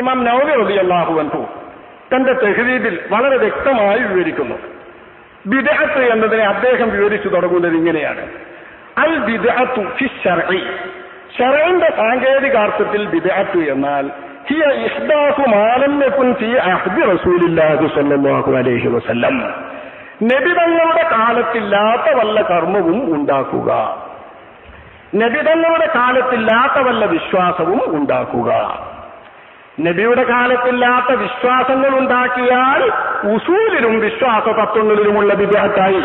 ഇമാം നവവി റളിയല്ലാഹു അൻഹു തന്റെ തഹ്‌ദീബിൽ വളരെ വ്യക്തമായി വിവരിക്കുന്നു. ബിദ്അത്ത് എന്നതിനെ അദ്ദേഹം വിവരിച്ചു തുടങ്ങുന്നത് ഇങ്ങനെയാണ്: അൽ ബിദ്അത്തു ഫി ശർഇ, ശർഇന്റെ സാങ്കേതികാർത്ഥത്തിൽ ബിദ്അത്ത് എന്നാൽ ഹിയ ഇഹ്ദാസു മാ ലം യകുൻ ഫീ അഹ്ദി റസൂലില്ലാഹി സ്വല്ലല്ലാഹു അലൈഹി വസല്ലം, നബി തങ്ങളുടെ കാലത്തില്ലാത്ത വല്ല കർമ്മവും ഉണ്ടാക്കുക, നബി തങ്ങളുടെ കാലത്തില്ലാത്ത വല്ല വിശ്വാസവും ഉണ്ടാക്കുക. നബിയുടെ കാലത്തില്ലാത്ത വിശ്വാസങ്ങൾ ഉണ്ടാക്കിയാൽ ഉസൂലിലും വിശ്വാസ തത്വങ്ങളിലുമുള്ള ബിദ്അത്തായി.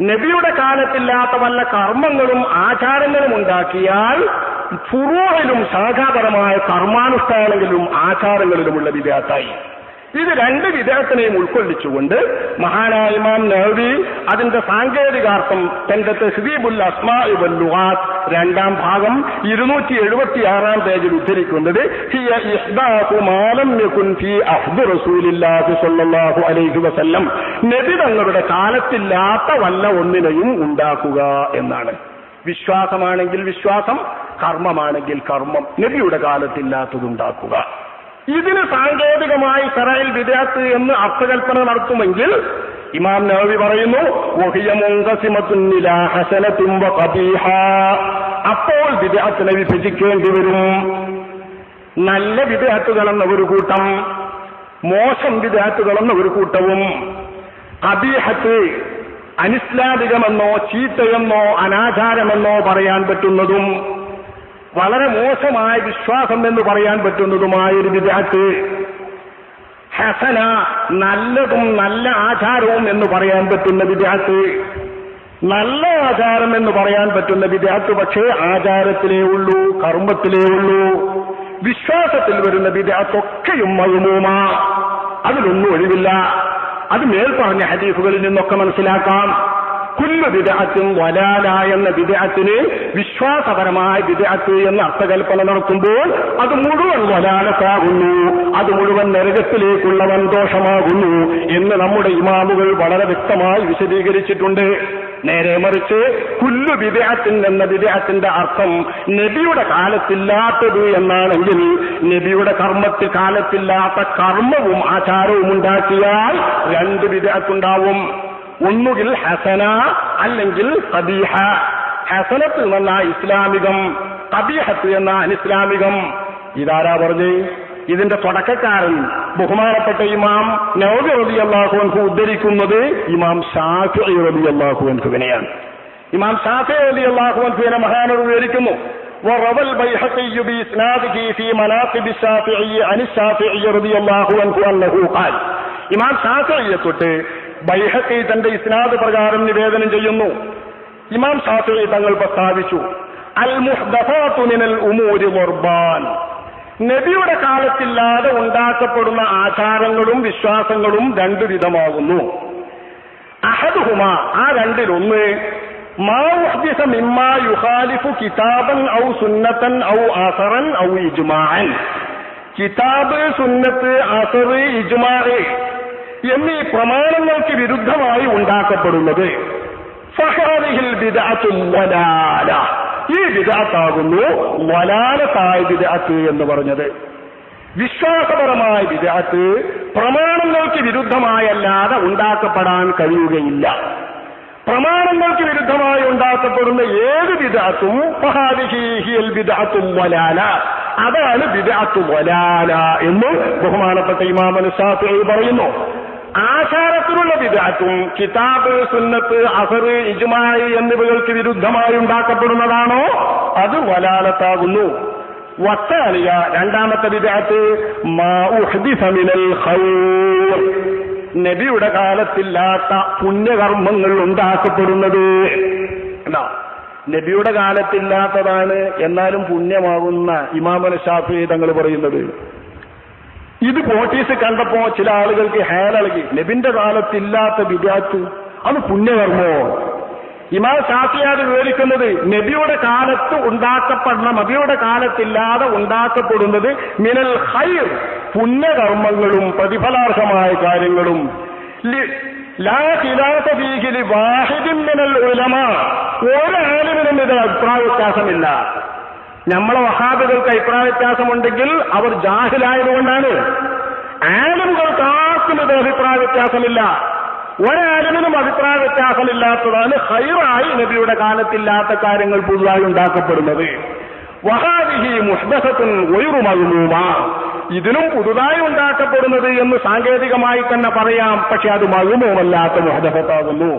നബിയുടെ കാലത്തില്ലാത്ത വല്ല കർമ്മങ്ങളും ആചാരങ്ങളും ഉണ്ടാക്കിയാൽ ഫുറൂഇലും ശാഖാപരമായ കർമാനുഷ്ഠാനങ്ങളിലും ആചാരങ്ങളിലുമുള്ള ബിദ്അത്തായി. ഇത് രണ്ട് ബിദ്അത്തിനെയും ഉൾക്കൊള്ളിച്ചുകൊണ്ട് മഹാനായ ഇമാം നവവി അതിന്റെ സാങ്കേതികാർത്ഥം തന്റെ തഹ്‌ദീബുൽ അസ്മാഇ വൽ ലുഗാത്ത് രണ്ടാം ഭാഗം 276 പേജിൽ ഉദ്ധരിക്കുന്നത് ഹിയ ഇഹ്ദാസു മാ ലം യകുൻ ഫീ അഹ്ദി റസൂലില്ലാഹി സ്വല്ലല്ലാഹു അലൈഹി വസല്ലം, നബി തങ്ങളുടെ കാലത്തില്ലാത്ത വല്ല ഒന്നിനെയും ഉണ്ടാക്കുക എന്നാണ്. വിശ്വാസമാണെങ്കിൽ വിശ്വാസം, കർമ്മമാണെങ്കിൽ കർമ്മം, നബിയുടെ കാലത്തില്ലാത്തതുണ്ടാക്കുക. ഇതിന് സാങ്കേതികമായി ശറഇൽ ബിദ്അത്ത് എന്ന് അർത്ഥകൽപ്പന നടത്തുമെങ്കിൽ ഇമാം നവവി പറയുന്നു വഹിയ മുൻഖസിമത്തുൻ ഇലാ ഹസനത്തിൻ വ ഖബീഹ, അപ്പോൾ ബിദ്അത്തിനെ വിഭജിക്കേണ്ടി വരും. നല്ല ബിദ്അത്തുകളെന്ന ഒരു കൂട്ടം, മോശം ബിദ്അത്തുകളെന്ന ഒരു കൂട്ടവും, ഖബീഹത്ത് അനിസ്ലാമികമെന്നോ ചീത്തയെന്നോ അനാചാരമെന്നോ പറയാൻ പറ്റുന്നതും വളരെ മോശമായ വിശ്വാസം എന്ന് പറയാൻ പറ്റുന്നതുമായ ഒരു ബിദ്അത്ത്, ഹസന നല്ലതും നല്ല ആചാരവും എന്ന് പറയാൻ പറ്റുന്ന ബിദ്അത്ത്, നല്ല ആചാരം എന്ന് പറയാൻ പറ്റുന്ന ബിദ്അത്ത് പക്ഷേ ആചാരത്തിലേ ഉള്ളൂ, കർമ്മത്തിലേ ഉള്ളൂ. വിശ്വാസത്തിൽ വരുന്ന ബിദ്അത്തൊക്കെയും മദ്മൂമാ, അതിലൊന്നും ഒഴിവില്ല. അത് മേൽപ്പറഞ്ഞ ഹദീസുകളിൽ നിന്നൊക്കെ മനസ്സിലാക്കാം. കുല്ലു ബിദ്അത്തും വലാല എന്ന ബിദ്അത്തിന് വിശ്വാസപരമായ ബിദ്അത്ത് എന്ന അർത്ഥകൽപ്പന നടത്തുമ്പോൾ അത് മുഴുവൻ വലാലത്താകുന്നു, അത് മുഴുവൻ നരകത്തിലേക്കുള്ള വൻദോഷമാകുന്നു എന്ന് നമ്മുടെ ഇമാമുകൾ വളരെ വ്യക്തമായി വിശദീകരിച്ചിട്ടുണ്ട്. നേരെ മറിച്ച് കുല്ലു ബിദ്അത്തിൻ എന്ന ബിദ്അത്തിന്റെ അർത്ഥം നബിയുടെ കാലത്തില്ലാത്തത് എന്നാണെങ്കിൽ നബിയുടെ കർമ്മത്തിൽ കാലത്തില്ലാത്ത കർമ്മവും ആചാരവും ഉണ്ടാക്കിയാൽ രണ്ട് ബിദ്അത്തുണ്ടാവും. ഒന്നുകിൽ ഹസന അല്ലെങ്കിൽ ഖബീഹ. ഹസനത്ത് എന്ന ഇസ്ലാമികം, ഖബീഹത്ത് എന്ന അനിസ്ലാമികം. ഇതാരാ പറഞ്ഞ്? ഇതിന്റെ തുടക്കക്കാരൻ ബഹുമാനപ്പെട്ട ഇമാം നവവി റളിയല്ലാഹു അൻഹു ഉദ്ധരിക്കുന്നത് ഇമാം ശാഫിഈ റളിയല്ലാഹു അൻഹുവിനെയാണ്. ഇമാം ശാഫിഈ റളിയല്ലാഹു അൻഹുവിനെ മഹാനവർ വിവരിക്കുന്നു وروى البيهقي بإسناده في مناقب الشافعي عن الشافعي رضي الله عنه أنه قال, ഇമാം ശാഫിഈയെ തൊട്ട് ബൈഹഖി തന്റെ ഇസ്നാദ് പ്രകാരം നിവേദനം ചെയ്യുന്നു. ഇമാം ശാഫിഈ തങ്ങൾ പ്രസ്താവിച്ചു, അൽ മുഹ്ദസാതു മിനൽ ഉമൂരി ഖുർബാൻ, നബിയുടെ കാലത്തില്ലാതെ ഉണ്ടാക്കപ്പെടുന്ന ആചാരങ്ങളും വിശ്വാസങ്ങളും രണ്ടു വിധമാകുന്നു. അഹദുഹുമ, ആ രണ്ടിലൊന്ന് മാ ഉഹ്ദിസ മിമ്മാ യുഖാലിഫു കിതാബൻ ഔ സുന്നതൻ ഔ അസറൻ ഔ ഇജ്മാഅൻ, കിതാബ്, സുന്നത്ത്, അസർ, ഇജ്മാഅ് എന്നീ പ്രമാണങ്ങൾക്ക് വിരുദ്ധമായി ഉണ്ടാക്കപ്പെടുന്നത്. ഫഹാദിഹിൽ ബിദ്അത്തു വലാല, ഈ ബിദ്അത്താകുന്നു വലാലത്തായ ബിദ്അത്ത് എന്ന് പറഞ്ഞത്. വിശ്വാസപരമായ ബിദ്അത്ത് പ്രമാണങ്ങൾക്ക് വിരുദ്ധമായല്ലാതെ ഉണ്ടാക്കപ്പെടാൻ കഴിയുകയില്ല. പ്രമാണങ്ങൾക്ക് വിരുദ്ധമായി ഉണ്ടാക്കപ്പെടുന്ന ഏത് ബിദ്അത്തും ഫഹാദിഹി ഹിയൽ ബിദ്അത്തു വലാല, അതാണ് ബിദ്അത്തു വലാല എന്ന് ബഹുമാനപ്പെട്ട ഇമാം ശാഫിഈ പറയുന്നു. ആചാരത്തിലുള്ള ബിദ്അത്തും കിതാബ്, സുന്നത്ത്, അസർ, ഇജ്മാഅ് എന്നിവകൾക്ക് വിരുദ്ധമായി ഉണ്ടാക്കപ്പെടുന്നതാണോ അത് വലാലത്താകുന്നു. വത്താലിയ, രണ്ടാമത്തെ ബിദ്അത്ത് മാ ഉഹ്ദിസ മിനൽ ഖൈർ, നബിയുടെ കാലത്തില്ലാത്ത പുണ്യകർമ്മങ്ങൾ ഉണ്ടാക്കപ്പെടുന്നത്. നബിയുടെ കാലത്തില്ലാത്തതാണ് എന്നാലും പുണ്യമാകുന്ന ഇമാം ശാഫിഈ തങ്ങൾ പറയുന്നത്. ഇത് പോട്ടീസ് കണ്ടപ്പോ ചില ആളുകൾക്ക് ഹേലളകി, നബിന്റെ കാലത്തില്ലാത്ത ബിദ്അത്ത് അത് പുണ്യകർമ്മോ? ഇമാം ശാഫിഈ വിവരിക്കുന്നത് നബിയുടെ കാലത്ത് ഉണ്ടാക്കപ്പെടുന്ന, നബിയുടെ കാലത്തില്ലാതെ ഉണ്ടാക്കപ്പെടുന്നത് മിനൽ ഖൈർ, പുണ്യകർമ്മങ്ങളും പ്രതിഫലാർഹമായ കാര്യങ്ങളും. ലാ ഖിലാഫ ഫീഹി ലിവാഹിദിൻ മിനൽ ഉലമാ, ഒരാളിനും ഇതിൽ അഭിപ്രായ വ്യത്യാസമില്ല. നമ്മളെ വഹാബികൾക്ക് അഭിപ്രായ വ്യത്യാസമുണ്ടെങ്കിൽ അവർ ജാഹിലായതുകൊണ്ടാണ്. ആലിമുകൾക്ക് ആർക്കും ഇത് അഭിപ്രായ വ്യത്യാസമില്ല. ഒരാലിനും അഭിപ്രായ വ്യത്യാസമില്ലാത്തതാണ് ഖൈറായി നബിയുടെ കാലത്തില്ലാത്ത കാര്യങ്ങൾ പുതുതായി ഉണ്ടാക്കപ്പെടുന്നത്. വഹാദിഹി മുഹ്ദസത്തുൻ ഗൈറു മഅ്ലൂമ, ഇതിനും പുതുതായി ഉണ്ടാക്കപ്പെടുന്നത് എന്ന് സാങ്കേതികമായി തന്നെ പറയാം. പക്ഷെ അത് മഅ്ലൂമല്ലാത്ത മുഹ്ദസത്താകുന്നു.